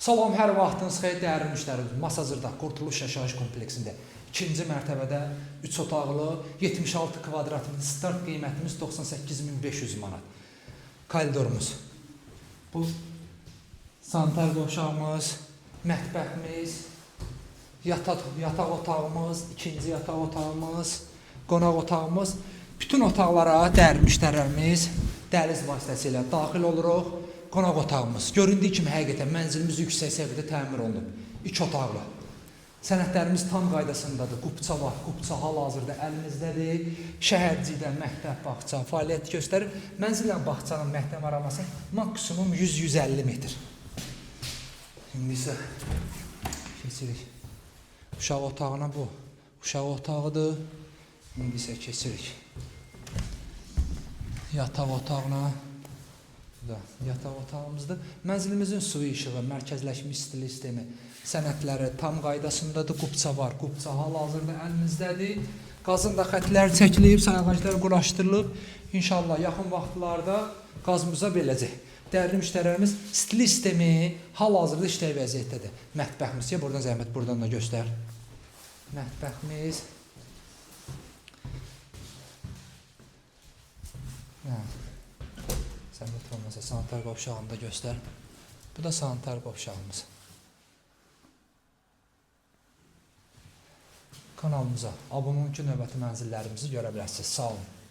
Salam, hər vaxtınız xeyir, dəyərli müştərimiz. Masazırda, Qurtuluş Yaşayış kompleksində 2-ci mərtəbədə 3 otaqlı, 76 kvadrat metr, start qiymətimiz 98.500 manat. Koridorumuz. Bu sanitar qovşağımız, mətbəximiz, yataq otağımız, ikinci yataq otağımız, qonaq otağımız. Bütün otaqlara dəyərli müştərilərimiz dəhliz vasitəsilə daxil oluruq. Qonaq otağımız. Göründüyü kimi həqiqətən mənzilimiz yüksək səviyyədə təmir olunub. 2 otaqlı. Sənədlərimiz tam qaydasındadır. Qubça var. Qubça hal-hazırda əlimizdədir. Şəhərcidə məktəb, bağça fəaliyyət göstərir. Mənzillə bağçanın məktəb araması maksimum 100-150 metr. İndi isə keçirik. Uşaq otağına bu. Uşaq otağıdır. İndi isə keçirik. Yataq otağına. Bu da yataq otağımızdır. Mənzilimizin suyu işığı, mərkəzləşmiş stil sistemi, sənədləri tam qaydasındadır. Qubça var. Qubça hal-hazırda əlimizdədir. Qazın da xətləri çəkilib, sayğaclar quraşdırılıb. İnşallah yaxın vaxtlarda qazımıza beləcək. Dəyərli müştərilərimiz, stil sistemi hal-hazırda işlək vəziyyətdədir. Mətbəximiz, buradan zəhmət, buradan da göstər. Mətbəximiz. Zəhmət olmasa sanitar qovşağını da göstər. Bu da sanitar qovşağımız. Kanalımıza abunə olun ki, növbəti mənzillərimizi görə bilərsiniz. Sağ olun.